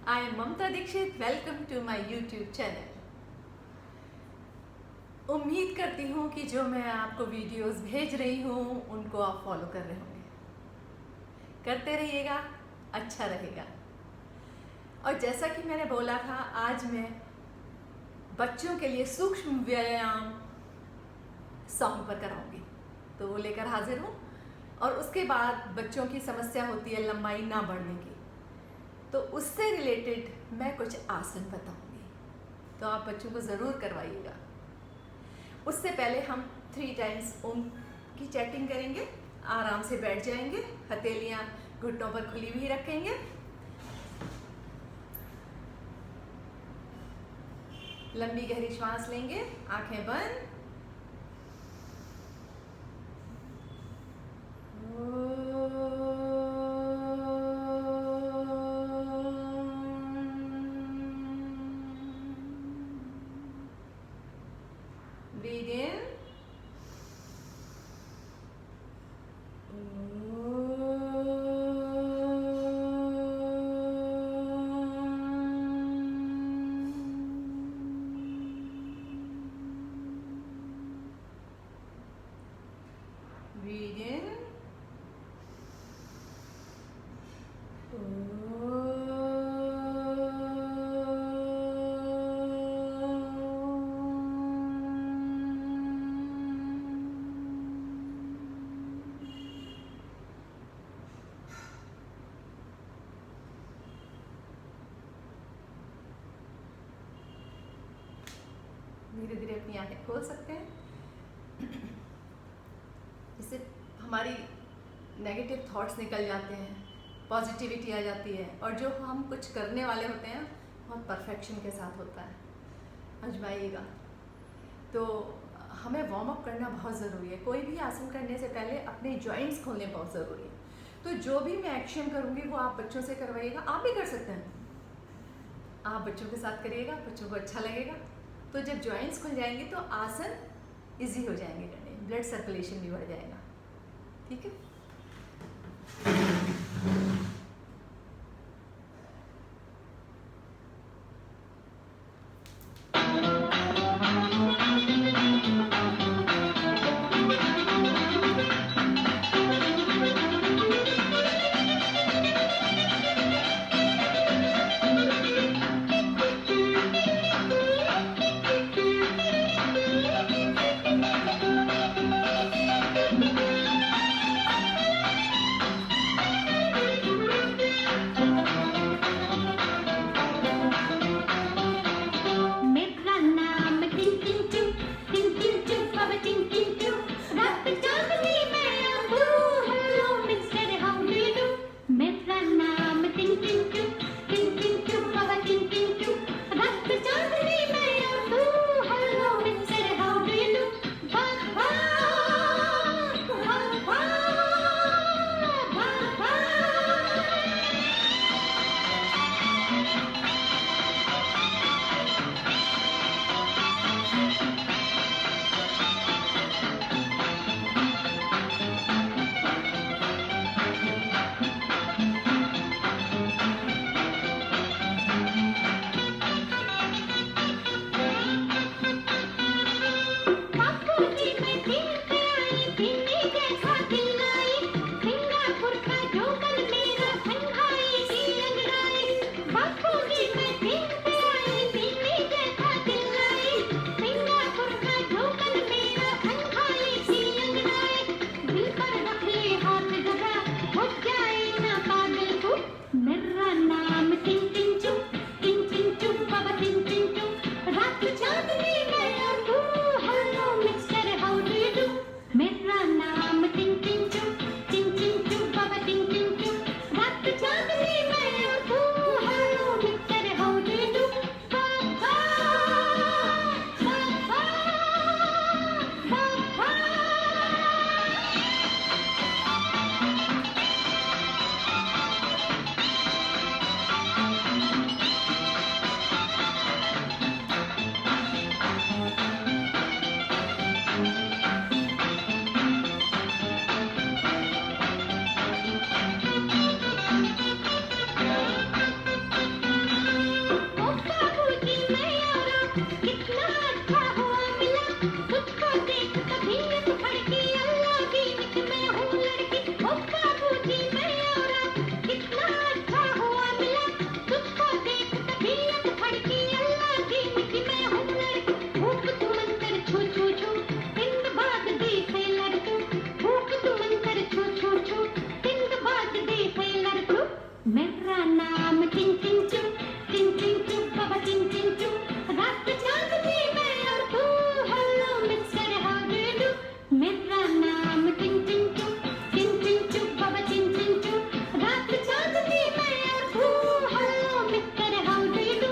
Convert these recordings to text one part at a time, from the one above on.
I am Mamta Dixit. Welcome to my YouTube channel. उम्मीद करती हूँ कि जो मैं आपको वीडियोस भेज रही हूँ उनको आप फॉलो कर रहे होंगे। करते रहिएगा, अच्छा रहेगा। और जैसा कि मैंने बोला था, आज मैं बच्चों के लिए सूक्ष्म व्यायाम सॉन्ग पर कराऊंगी, तो वो लेकर हाजिर हूँ। और उसके बाद बच्चों की समस्या होती है लंबाई ना बढ़ने की, तो उससे रिलेटेड मैं कुछ आसन बताऊंगी, तो आप बच्चों को ज़रूर करवाइएगा। उससे पहले हम 3 टाइम्स ओम की चैटिंग करेंगे। आराम से बैठ जाएंगे, हथेलियाँ घुटनों पर खुली हुई रखेंगे। लंबी गहरी श्वास लेंगे, आंखें बंद। Breathe in. Breathe in. धीरे धीरे अपनी आंखें खोल सकते हैं। इससे हमारी नेगेटिव थॉट्स निकल जाते हैं, पॉजिटिविटी आ जाती है, और जो हम कुछ करने वाले होते हैं बहुत परफेक्शन के साथ होता है। आजमाइएगा। तो हमें वार्म अप करना बहुत ज़रूरी है। कोई भी आसन करने से पहले अपने जॉइंट्स खोलने बहुत ज़रूरी है। तो जो भी मैं एक्शन करूँगी वो आप बच्चों से करवाइएगा। आप भी कर सकते हैं, आप बच्चों के साथ करिएगा, बच्चों को अच्छा लगेगा। तो जब जॉइंट्स खुल जाएंगे तो आसन इजी हो जाएंगे करने, ब्लड सर्कुलेशन भी बढ़ जाएगा। ठीक है। मेरा नाम टिंग टिंग चू बाबा टिंग टिंग चू रात चांदनी मैं और तू hello mister how do you do मेरा नाम टिंग टिंग चू बाबा टिंग टिंग चू रात चांदनी मैं और तू hello mister how do you do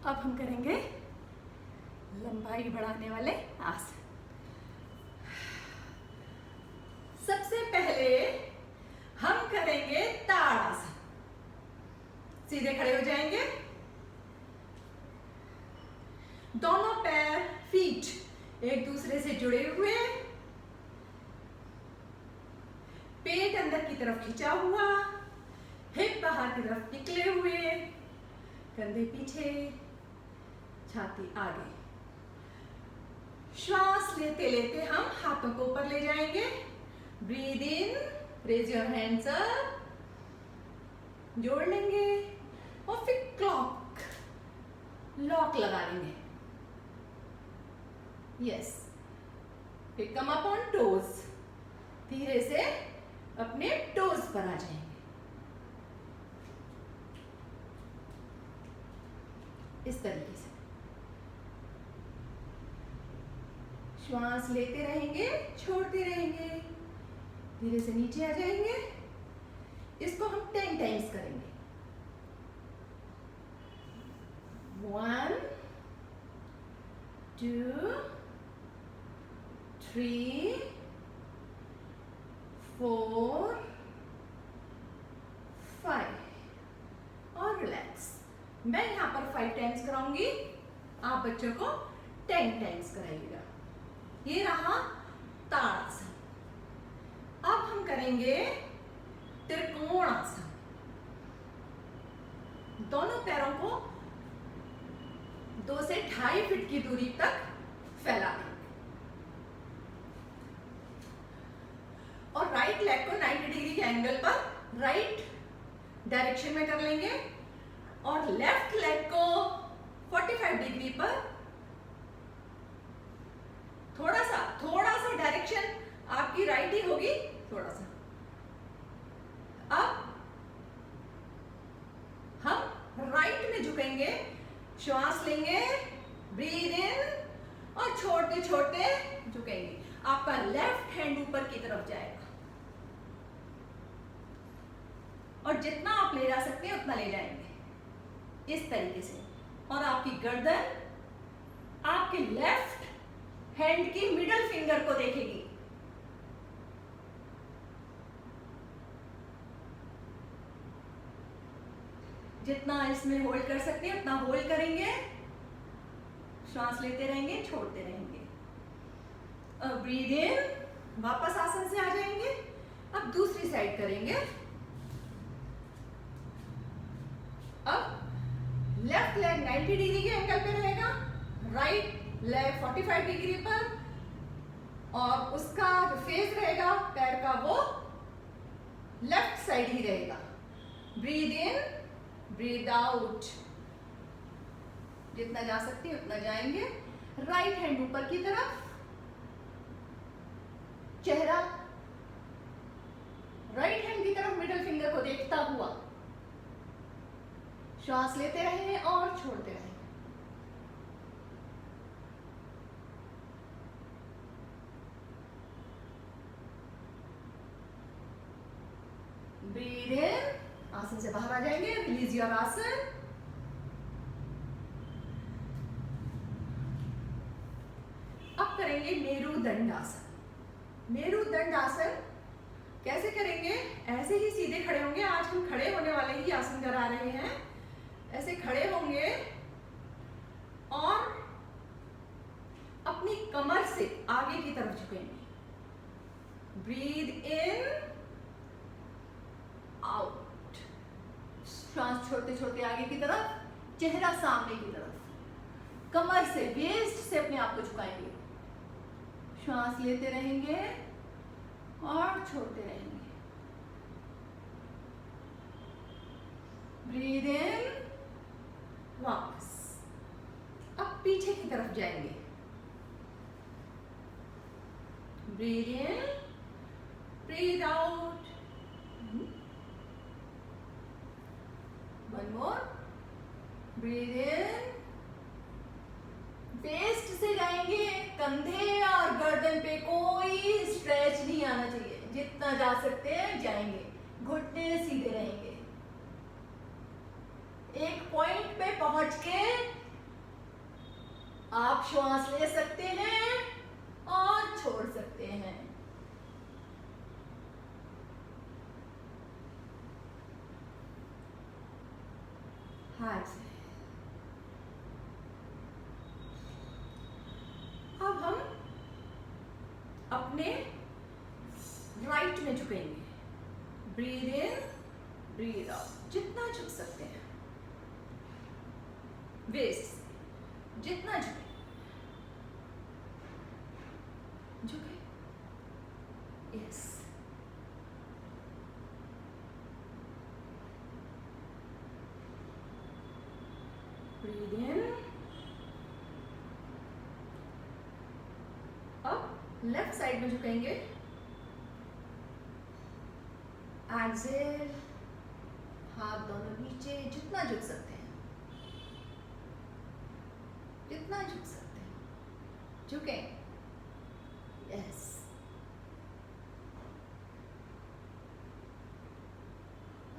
अब हम करेंगे लंबाई बढ़ाने वाले आसन। सबसे पहले हम करेंगे ताड़ासन। सीधे खड़े हो जाएंगे, दोनों पैर फीट एक दूसरे से जुड़े हुए, पेट अंदर की तरफ खिंचा हुआ, हिप बाहर की तरफ निकले हुए, कंधे पीछे, छाती आगे। श्वास लेते लेते हम हाथों को ऊपर ले जाएंगे। Breathe in, raise your hands up, जोड़ लेंगे और फिर लॉक लगा लेंगे। यस, फिर कम अप ऑन टोज, धीरे से अपने टोज पर आ जाएंगे। इस तरीके से श्वास लेते रहेंगे, छोड़ते रहेंगे, धीरे से नीचे आ जाएंगे। इसको हम 10 टाइम्स करेंगे। 1 2 3 4 5 और रिलैक्स। मैं यहाँ पर 5 टाइम्स कराऊंगी, आप बच्चों को 10 टाइम्स कराइएगा। ये रहा ताड़ासन। अब हम करेंगे त्रिकोणासन। दोनों पैरों को 2 से 2.5 फीट की दूरी तक फैला देंगे और राइट लेग को 90 डिग्री के एंगल पर राइट डायरेक्शन में कर लेंगे और लेफ्ट लेग को 45 डिग्री पर थोड़ा सा डायरेक्शन आपकी राइट ही होगी, थोड़ा सा। अब हम राइट में झुकेंगे, श्वास लेंगे, ब्रीद इन और छोड़ते छोड़ते झुकेंगे। आपका लेफ्ट हैंड ऊपर की तरफ जाएगा और जितना आप ले जा सकते हैं उतना ले जाएंगे, इस तरीके से। और आपकी गर्दन आपके लेफ्ट हैंड की मिडल फिंगर को देखेगी। जितना इसमें होल्ड कर सकते हैं उतना होल्ड करेंगे, श्वास लेते रहेंगे, छोड़ते रहेंगे। अब ब्रीद इन, वापस आसन से आ जाएंगे। अब दूसरी साइड करेंगे। अब लेफ्ट लेग 90 डिग्री के एंगल पे रहेगा, राइट लेग 45 डिग्री पर, और उसका जो फेस रहेगा पैर का वो लेफ्ट साइड ही रहेगा। ब्रीद इन, ब्रीद आउट, जितना जा सकते हैं उतना जाएंगे। राइट हैंड ऊपर की तरफ, चेहरा राइट हैंड की तरफ मिडिल फिंगर को देखता हुआ श्वास लेते रहें और छोड़ते रहें। ब्रीद इन, आसन से बाहर आ जाएंगे, रिलीज योर आसन। अब करेंगे मेरुदंड आसन। मेरुदंड आसन कैसे करेंगे? ऐसे ही सीधे खड़े होंगे। आज हम खड़े होने वाले ही आसन करा रहे हैं। ऐसे खड़े होंगे और अपनी कमर से आगे की तरफ झुकेंगे। Breathe in, out. सांस छोड़ते छोड़ते आगे की तरफ, चेहरा सामने की तरफ। कमर से, वेस्ट से अपने आप को झुकाएंगे। सांस लेते रहेंगे और छोड़ते रहेंगे। ब्रीद इन, वापस। अब पीछे की तरफ जाएंगे। Breathe in, breathe out. One more. Breathe in, waist से जाएंगे। कंधे और गर्दन पे कोई स्ट्रेच नहीं आना चाहिए। जितना जा सकते हैं जाएंगे। घुटने सीधे रहेंगे। एक पॉइंट पे पहुंच के आप श्वास ले सकते हैं और छोड़ सकते हैं। हाँ जी। अब हम अपने राइट में झुकेंगे। Breathe in, breathe out. जितना झुक सकते हैं, वेस्ट जितना झुके, झुके। यस। Breathe in. अब लेफ्ट साइड में झुकेंगे। एक्सेल, हाथ दोनों नीचे, जितना झुक सकते हैं, जितना झुक सकते हैं, झुके। यस।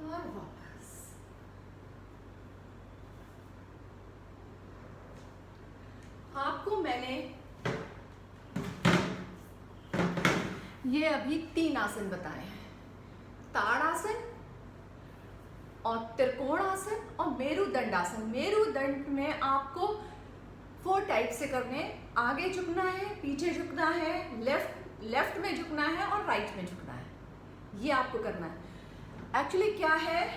और वापस। आपको मैंने ये अभी 3 आसन बताए हैं। ताड़ासन और त्रिकोण आसन और मेरुदंड आसन। मेरुदंड में आपको 4 टाइप से करने। आगे झुकना है, पीछे झुकना है, लेफ्ट में झुकना है और राइट में झुकना है। ये आपको करना है। एक्चुअली क्या है,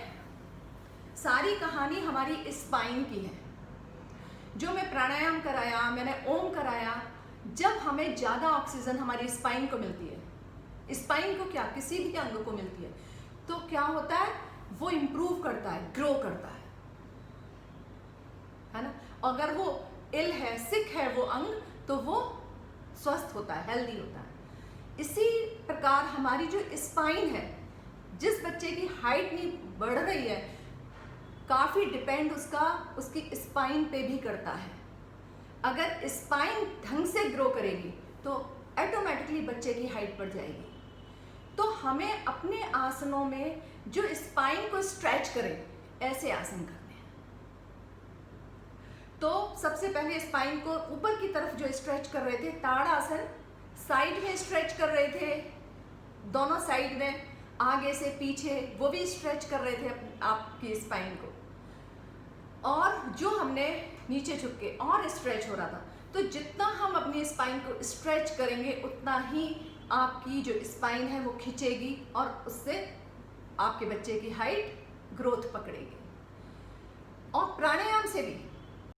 सारी कहानी हमारी स्पाइन की है। जो मैं प्राणायाम कराया, मैंने ओम कराया, जब हमें ज़्यादा ऑक्सीजन हमारी स्पाइन को मिलती है, स्पाइन को क्या, किसी भी अंग को मिलती है, तो क्या होता है, वो इम्प्रूव करता है, ग्रो करता है ना। अगर वो इल है, सिक है वो अंग, तो वो स्वस्थ होता है, हेल्दी होता है। इसी प्रकार हमारी जो स्पाइन है, जिस बच्चे की हाइट नहीं बढ़ रही है, काफ़ी डिपेंड उसकी स्पाइन पे भी करता है। अगर स्पाइन ढंग से ग्रो करेगी तो ऑटोमेटिकली बच्चे की हाइट बढ़ जाएगी। तो हमें अपने आसनों में जो स्पाइन को स्ट्रेच करे, ऐसे आसन करने हैं। तो सबसे पहले स्पाइन को ऊपर की तरफ जो स्ट्रेच कर रहे थे, ताड़ासन, साइड में स्ट्रेच कर रहे थे, दोनों साइड में, आगे से पीछे, वो भी स्ट्रेच कर रहे थे आपकी स्पाइन को। और जो हमने नीचे झुक के और स्ट्रेच हो रहा था। तो जितना हम अपनी स्पाइन को स्ट्रेच करेंगे, उतना ही आपकी जो स्पाइन है वो खिंचेगी और उससे आपके बच्चे की हाइट ग्रोथ पकड़ेगी। और प्राणायाम से भी